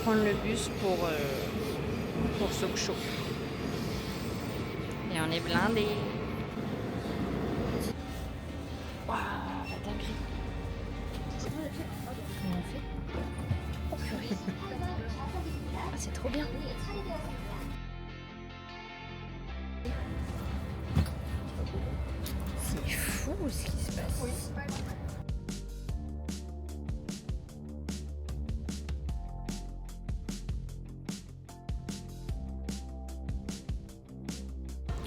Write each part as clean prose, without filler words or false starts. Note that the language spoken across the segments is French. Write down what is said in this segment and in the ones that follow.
prendre le bus pour Sokcho. Et on est blindés. Waouh, la dinguerie. Comment on fait? Oh purée. Ah, c'est trop bien. C'est fou ce qui se passe.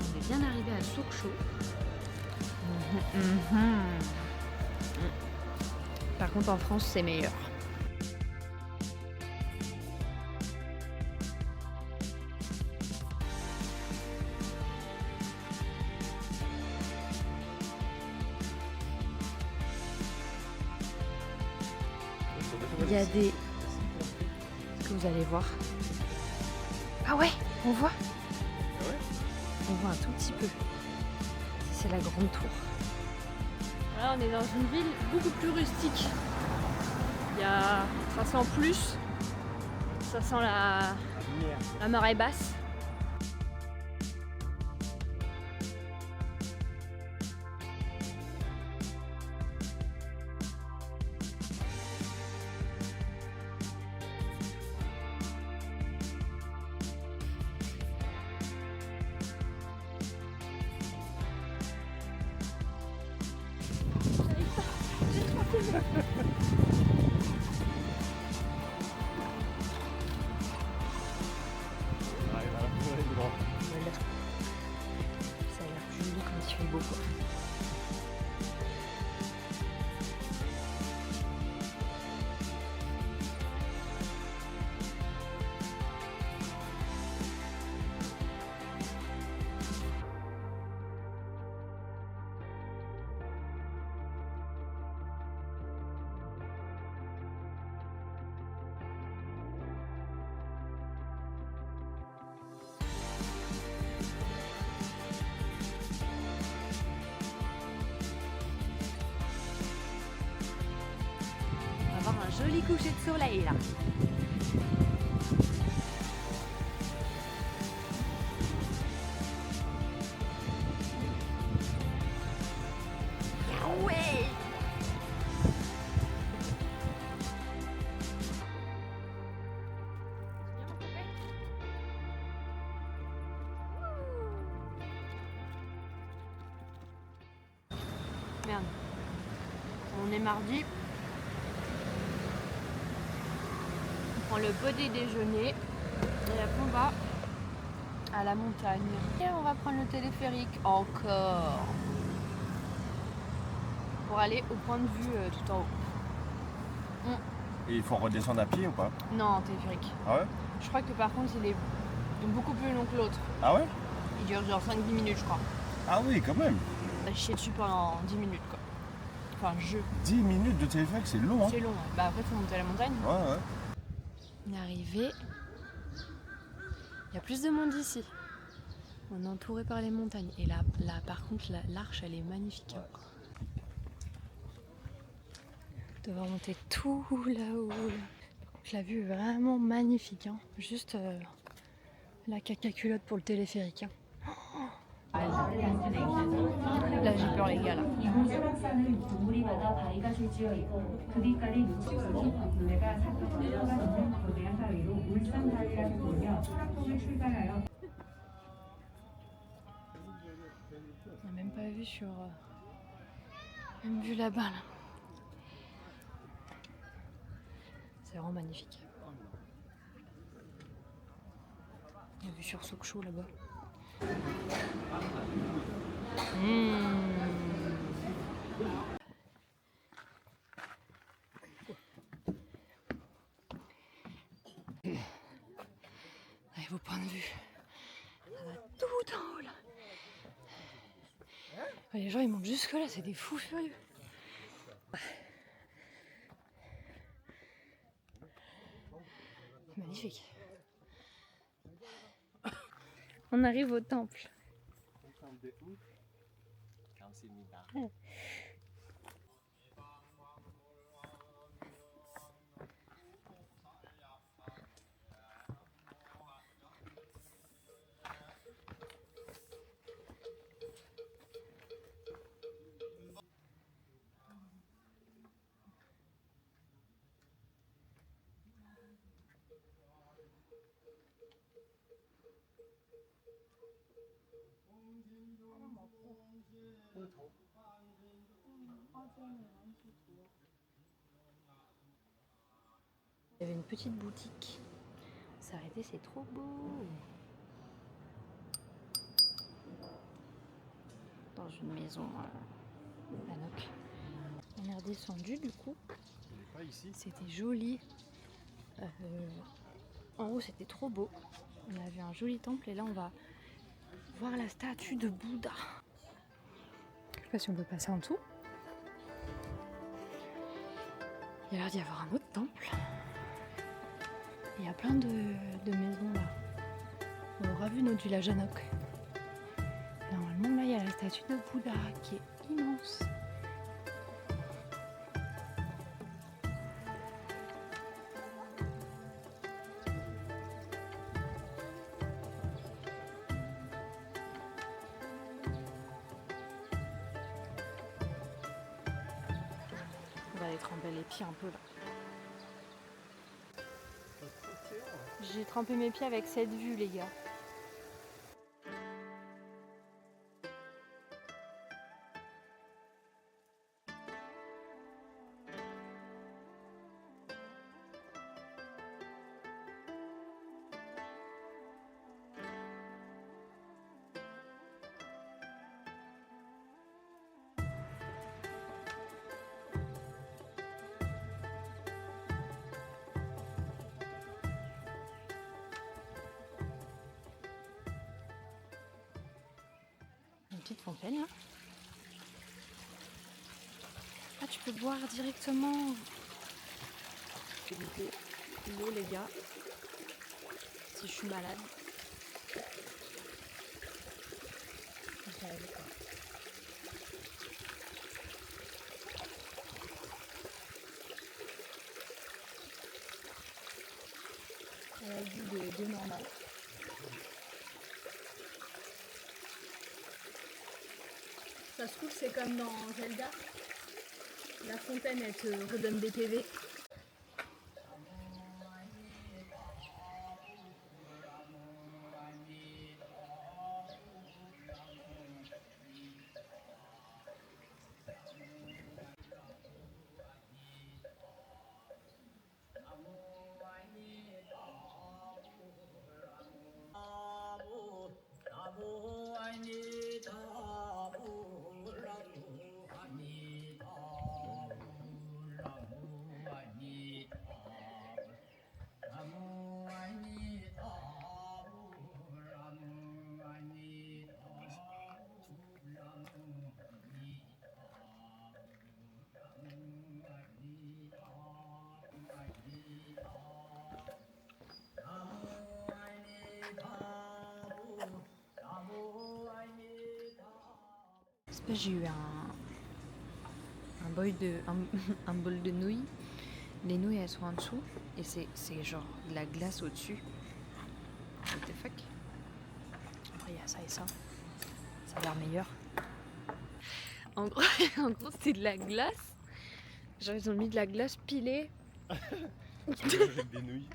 On est bien arrivé à Sokcho. Par contre, en France, c'est meilleur. Il y a des... Est-ce que vous allez voir? Ah ouais, on voit. On voit un tout petit peu. C'est la grande tour. Là, on est dans une ville beaucoup plus rustique. Ça sent plus. Ça sent la marée basse. Ça a l'air plus joli quand il fait beau, quoi. Un joli coucher de soleil là. Ah ouais. Merde. On est mardi. On prend le petit déjeuner et après on va à la montagne. Et on va prendre le téléphérique encore pour aller au point de vue tout en haut. Et il faut redescendre à pied ou pas? Non, téléphérique. Ah ouais? Je crois que par contre il est beaucoup plus long que l'autre. Ah ouais? Il dure genre 5-10 minutes je crois. Ah oui, quand même. On va chier dessus pendant 10 minutes quoi. Enfin 10 minutes de téléphérique, c'est long, hein? C'est long. Bah après faut monter à la montagne. Ouais, ouais. On est arrivé. Il y a plus de monde ici. On est entouré par les montagnes. Et là par contre, l'arche, elle est magnifique. Hein. On doit remonter tout là-haut. Par contre, la vue est vraiment magnifique. Hein. Juste la caca culotte pour le téléphérique. Hein. Là, j'ai peur, les gars. Là. On n'a même pas vu sur... même vu là-bas, là. C'est vraiment magnifique. On a vu sur Sokcho, là-bas. Allez, vos points de vue. Ça va tout en haut là. Les gens ils montent jusque là, c'est des fous furieux. Magnifique. On arrive au temple. Il y avait une petite boutique. S'arrêter, c'est trop beau. Dans une maison à Noc. On est redescendu du coup. Il est pas ici. C'était joli. En haut, c'était trop beau. On a vu un joli temple et là, on va voir la statue de Bouddha. Je sais pas si on peut passer en dessous. Il y a l'air d'y avoir un autre temple. Il y a plein de maisons là. On aura vu notre village à Noc. Normalement, là, il y a la statue de Bouddha qui est immense. On va aller tremper les pieds un peu là. J'ai trempé mes pieds avec cette vue, les gars. Une petite fontaine là. Ah, tu peux boire directement. L'eau, les gars. Si je suis malade. Elle a le goût de normal. Ça se trouve, c'est comme dans Zelda. La fontaine, elle te redonne des PV. J'ai eu un bol de nouilles. Les nouilles elles sont en dessous et c'est genre de la glace au-dessus. What the fuck? Après il y a ça et ça. Ça a l'air meilleur. En gros c'est de la glace. Genre ils ont mis de la glace pilée. Avec des nouilles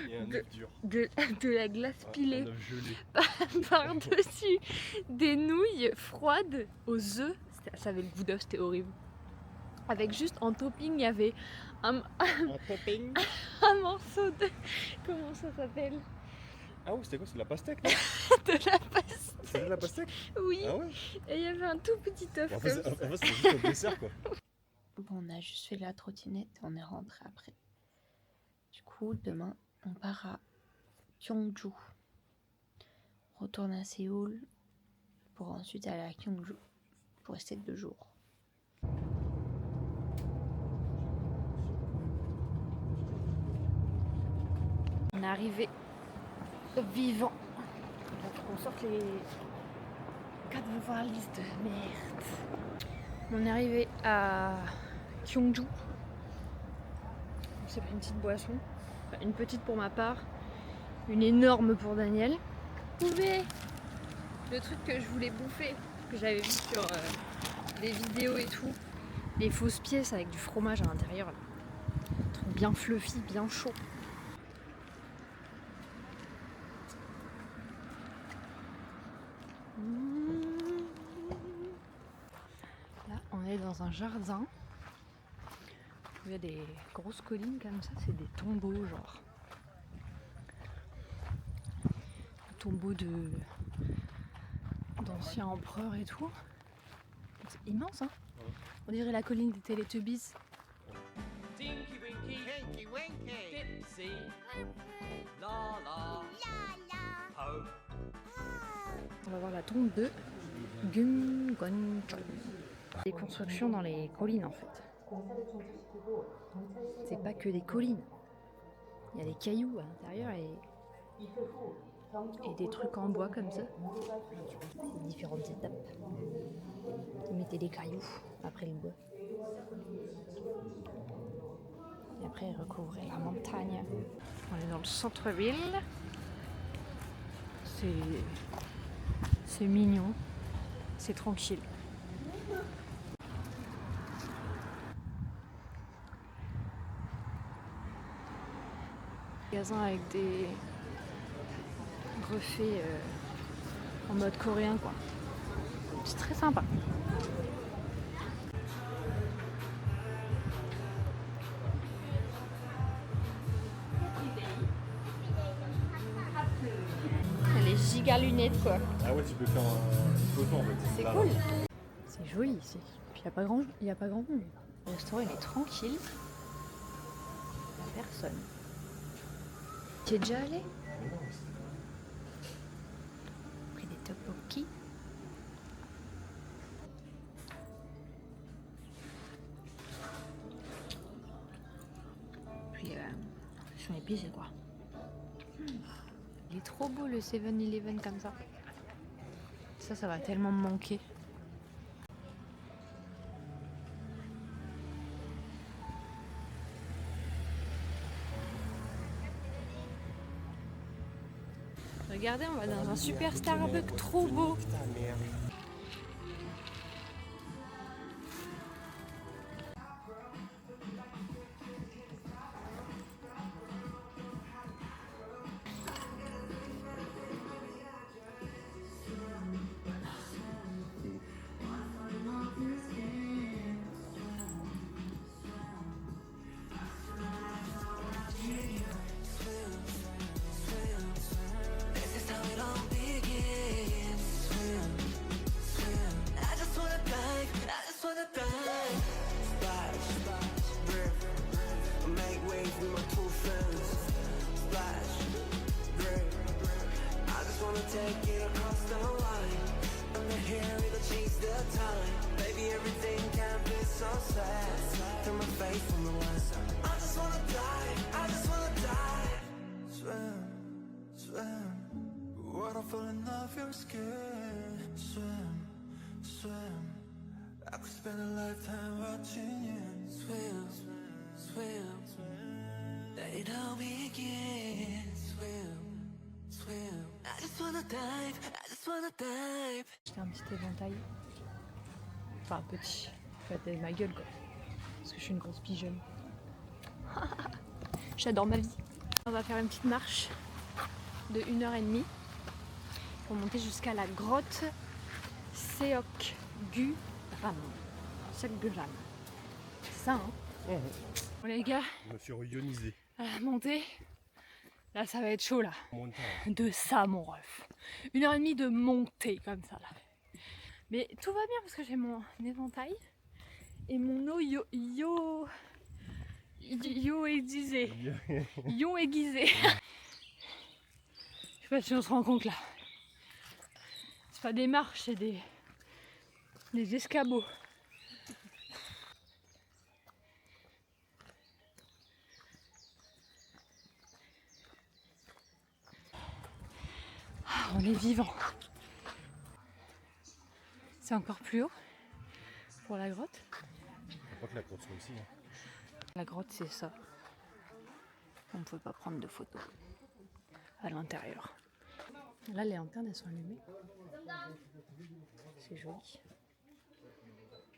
et un œuf dur. De la glace pilée. Un œuf gelé. Par-dessus des nouilles froides aux œufs. Ça avait le goût d'œuf, c'était horrible. Avec juste en topping, il y avait un morceau de... Comment ça s'appelle? Ah oui, c'était quoi? C'est de la pastèque, non? De la pastèque. C'est de la pastèque? Oui. Ah ouais? Et il y avait un tout petit œuf En comme fait, ça. c'est juste un dessert, quoi. Bon, on a juste fait la trottinette et on est rentré après. Du coup, demain, on part à Gyeongju. On retourne à Séoul pour ensuite aller à Gyeongju pour rester 2 jours. On est arrivé vivant. Il faut qu'on sorte les 4 valises de merde. On est arrivé à Gyeongju. On s'est pris une petite boisson. Enfin, une petite pour ma part. Une énorme pour Daniel. Bouffer le truc que je voulais bouffer, que j'avais vu sur des vidéos et tout. Les fausses pièces avec du fromage à l'intérieur. Un truc bien fluffy, bien chaud. dans un jardin. Il y a des grosses collines comme ça, c'est des tombeaux genre. Des tombeaux d'anciens empereurs et tout. C'est immense hein. On dirait la colline des Teletubbies. Tinky Winky, Tinky Winky, Dipsy, La La, Ho. On va voir la tombe de Gumgonchon. Des constructions dans les collines en fait. C'est pas que des collines. Il y a des cailloux à l'intérieur et des trucs en bois comme ça. C'est différentes étapes. Ils mettaient des cailloux après le bois. Et après ils recouvraient la montagne. On est dans le centre-ville. C'est mignon. C'est tranquille. Magasin avec des refaits en mode coréen quoi. C'est très sympa. Les giga lunettes quoi. Ah ouais, tu peux faire une photo en fait. C'est Là, cool. là. C'est joli ici. Puis il n'y a pas grand monde. Le restaurant il est tranquille. Il n'y a personne. Tu es déjà allé? Pris des tteokbokki. Puis sont épicés quoi. Il est trop beau le 7-Eleven comme ça. Ça va tellement me manquer. Regardez, on va dans un super Starbucks trop beau. Putain, merde. Take it across the line. I'm the hair, it'll change the time. Baby, everything can be so sad. Turn my face from the west. I just wanna die, I just wanna die. Swim, swim. Water falling off your skin. Swim, swim. I could spend a lifetime watching you. Swim, swim, swim. They don't begin. Swim. I just wanna dive, I just wanna dive. J'ai un petit éventail. Enfin petit. Faites ma gueule quoi. Parce que je suis une grosse pigeonne. J'adore ma vie. On va faire une petite marche de 1h30 pour monter jusqu'à la grotte Seokguram. Seokguram. C'est ça hein. Bon les gars, Je me suis ionisé. à la montée. Là, ça va être chaud, là. Moins de temps. De ça, mon ref. 1h30 de montée, comme ça, là. Mais tout va bien, parce que j'ai mon éventail et mon eau yo aiguisé. Yo aiguisé. Je sais pas si on se rend compte, là. C'est pas des marches, c'est des escabeaux. On est vivant. C'est encore plus haut pour la grotte. Je crois que la grotte soit ici. Hein. La grotte c'est ça. On ne peut pas prendre de photos à l'intérieur. Là les lanternes elles sont allumées. C'est joli.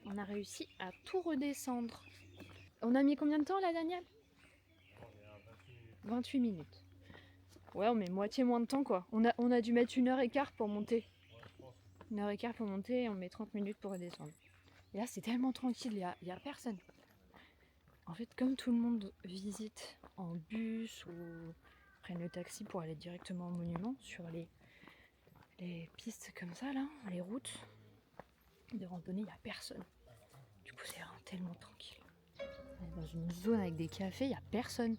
On a réussi à tout redescendre. On a mis combien de temps là Daniel? 28 minutes. Ouais, on met moitié moins de temps quoi. On a dû mettre 1h15 pour monter. 1h15 pour monter et on met 30 minutes pour redescendre. Et là, c'est tellement tranquille, il y a personne. En fait, comme tout le monde visite en bus ou prennent le taxi pour aller directement au monument, sur les pistes comme ça, là, les routes de randonnée, il n'y a personne. Du coup, c'est vraiment tellement tranquille. On est dans une zone avec des cafés, il n'y a personne.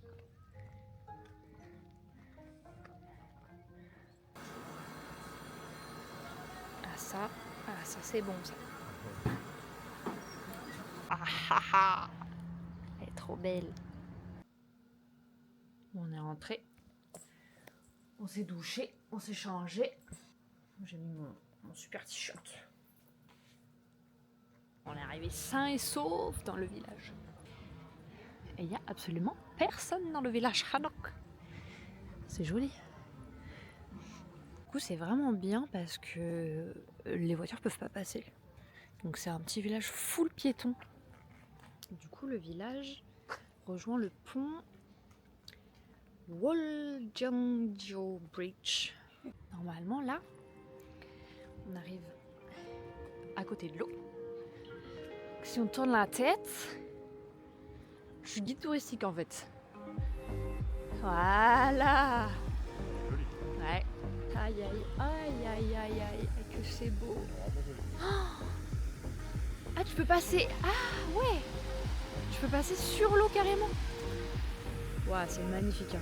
Ah ça c'est bon ça. Elle est trop belle. On est rentré. On s'est douché, on s'est changé. J'ai mis mon super t-shirt. On est arrivé sain et sauf dans le village. Et il n'y a absolument personne dans le village Hanok. C'est joli. Du coup, c'est vraiment bien parce que les voitures peuvent pas passer. Donc c'est un petit village full piéton. Du coup, le village rejoint le pont Woljangjo Bridge. Normalement, là, on arrive à côté de l'eau. Si on tourne la tête, je suis guide touristique en fait. Voilà. Ouais. Aïe aïe aïe aïe aïe aïe, que c'est beau. Oh, ah, tu peux passer. Ah ouais. Tu peux passer sur l'eau carrément. Waouh, c'est magnifique. Hein.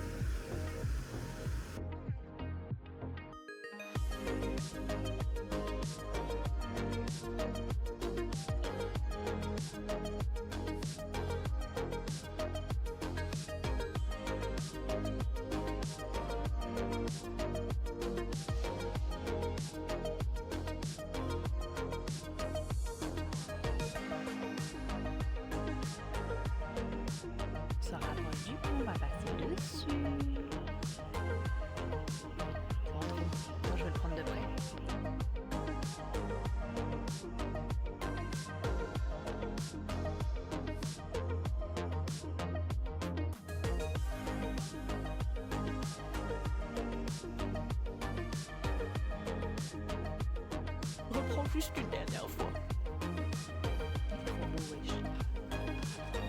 Ça rapproche du pont, on va passer dessus. Bon, moi je vais le prendre de près. Reprends plus qu'une dernière fois.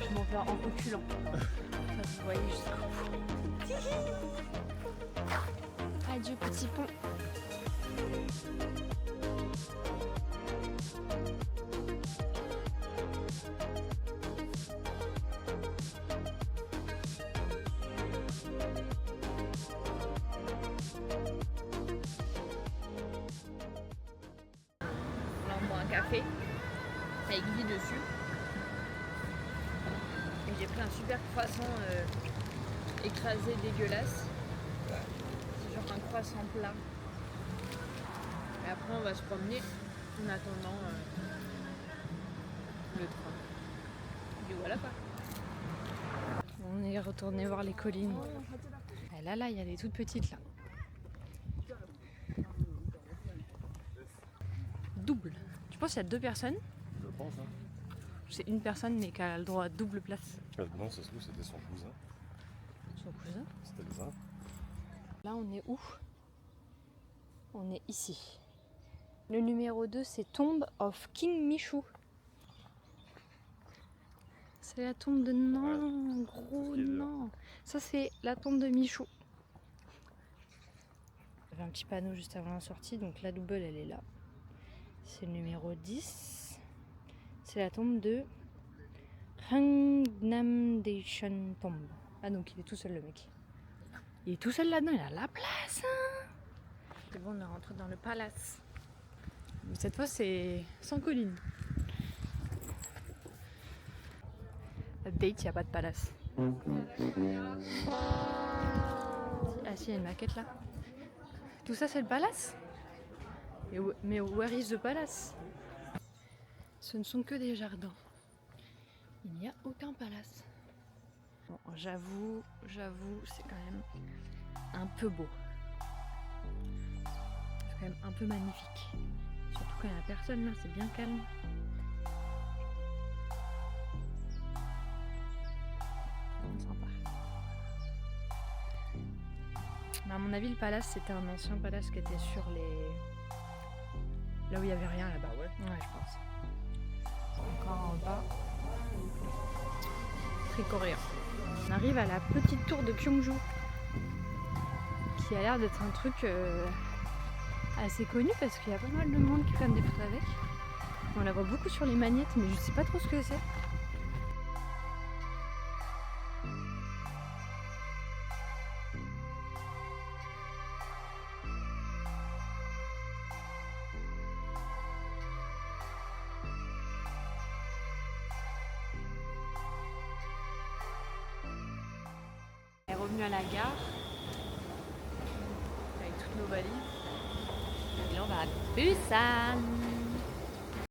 Je m'en vais en reculant. Ça se voyait jusqu'au bout. Adieu petit pont. Là on boit un café avec Guy dessus. J'ai pris un super croissant écrasé dégueulasse. C'est genre un croissant plat. Et après on va se promener en attendant le train. Et voilà quoi. On est retourné voir les collines. Et là, il y a des toutes petites là. Double. Tu penses qu'il y a 2 personnes? Je pense, hein. C'est une personne mais qui a le droit à double place. Non, ça se trouve, c'était son cousin. Son cousin? C'était le vin. Là, on est où? On est ici. Le numéro 2, c'est Tomb of King Mishu. C'est la tombe de... Non, gros, non. Ça, c'est la tombe de Michou. Il y avait un petit panneau juste avant la sortie, donc la double, elle est là. C'est le numéro 10. C'est la tombe de Hangnam-daecheon Tomb. Ah, donc il est tout seul, le mec. Il est tout seul là-dedans, il a la place. Hein. C'est bon, on est rentré dans le palace. Mais cette fois, c'est sans colline. Update, il n'y a pas de palace. Ah si, il y a une maquette là. Tout ça, c'est le palace? Mais where is the palace? Ce ne sont que des jardins. Il n'y a aucun palace. Bon, j'avoue, c'est quand même un peu beau. C'est quand même un peu magnifique. Surtout quand il n'y a personne là, c'est bien calme. Sympa. Mais à mon avis, le palace, c'était un ancien palace qui était sur les... Là où il n'y avait rien là-bas. Ah ouais? Ouais, je pense. avoir un repas très coréen. On arrive à la petite tour de Kyongju, qui a l'air d'être un truc assez connu parce qu'il y a pas mal de monde qui prennent des photos avec. On la voit beaucoup sur les magnettes, mais je sais pas trop ce que c'est. On est revenu à la gare avec toutes nos valises. Et là on va à Busan.